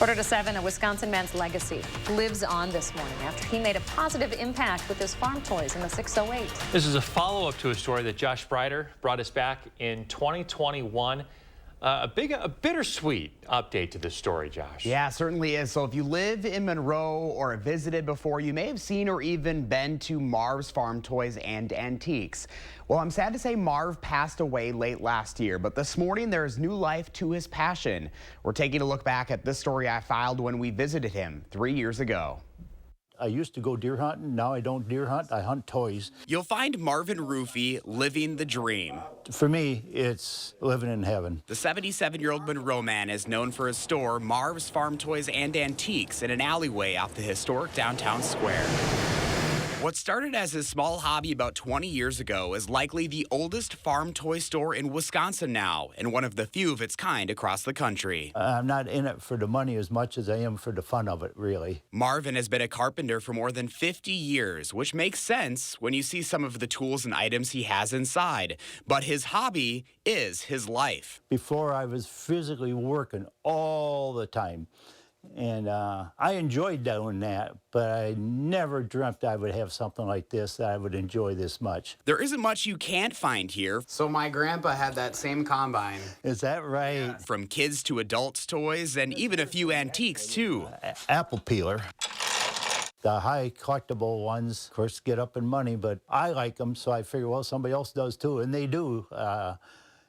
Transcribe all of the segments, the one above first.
7:15, a Wisconsin man's legacy lives on this morning after he made a positive impact with his farm toys in the 608. This is a follow-up to a story that Josh Sprider brought us back in 2021. A bittersweet update to this story, Josh. Yeah, certainly is. So if you live in Monroe or have visited before, you may have seen or even been to Marv's Farm Toys and Antiques. Well, I'm sad to say Marv passed away late last year, but this morning there's new life to his passion. We're taking a look back at this story I filed when we visited him 3 years ago. I used to go deer hunting. Now I don't deer hunt. I hunt toys. You'll find Marvin Rufi living the dream. For me, it's living in heaven. The 77-year-old Monroe man is known for his store, Marv's Farm Toys and Antiques, in an alleyway off the historic downtown square. What started as his small hobby about 20 years ago is likely the oldest farm toy store in Wisconsin now, and one of the few of its kind across the country. I'm not in it for the money as much as I am for the fun of it, really. Marvin has been a carpenter for more than 50 years, which makes sense when you see some of the tools and items he has inside. But his hobby is his life. Before, I was physically working all the time. And I enjoyed doing that, but I never dreamt I would have something like this that I would enjoy this much. There isn't much you can't find here. So my grandpa had that same combine. Is that right? Yeah. From kids to adults' toys and even a few antiques, too. Apple peeler. The high collectible ones, of course, get up in money, but I like them, so I figure, well, somebody else does too, and they do.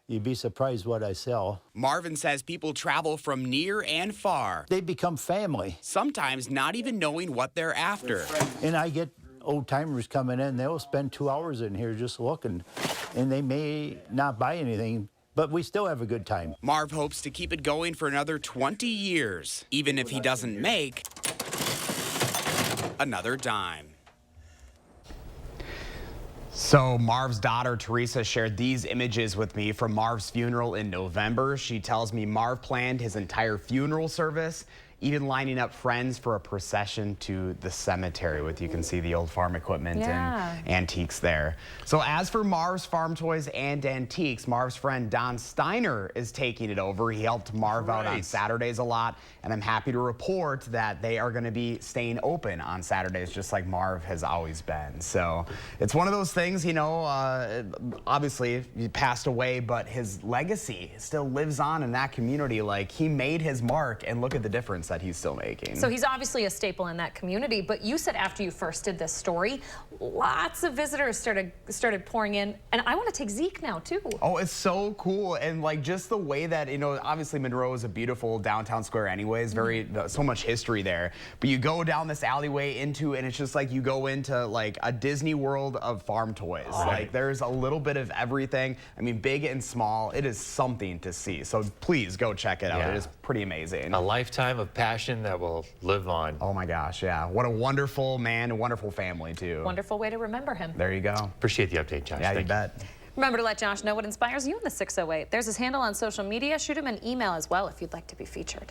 You'd be surprised what I sell. Marvin says people travel from near and far. They become family. Sometimes not even knowing what they're after. And I get old-timers coming in. They'll spend 2 hours in here just looking, and they may not buy anything, but we still have a good time. Marv hopes to keep it going for another 20 years, even if he doesn't make another dime. So Marv's daughter, Teresa, shared these images with me from Marv's funeral in November. She tells me Marv planned his entire funeral service, even lining up friends for a procession to the cemetery with, you can see the old farm equipment and antiques there. So as for Marv's Farm Toys and Antiques, Marv's friend Don Steiner is taking it over. He helped Marv out on Saturdays a lot, and I'm happy to report that they are going to be staying open on Saturdays, just like Marv has always been. So it's one of those things, you know, obviously he passed away, but his legacy still lives on in that community. Like, he made his mark, and look at the difference that he's still making. So he's obviously a staple in that community, but you said after you first did this story, lots of visitors started pouring in, and I want to take Zeke now too. Oh, it's so cool, and like just the way that, you know, obviously Monroe is a beautiful downtown square anyways, so much history there, but you go down this alleyway into, and it's just like you go into like a Disney World of farm toys. Like, there's a little bit of everything. I mean, big and small. It is something to see, so please go check it out. It is pretty amazing. A lifetime of passion that will live on. Oh my gosh, yeah. What a wonderful man, a wonderful family too. Wonderful way to remember him. There you go. Appreciate the update, Josh. Yeah, you bet. Remember to let Josh know what inspires you in the 608. There's his handle on social media. Shoot him an email as well if you'd like to be featured.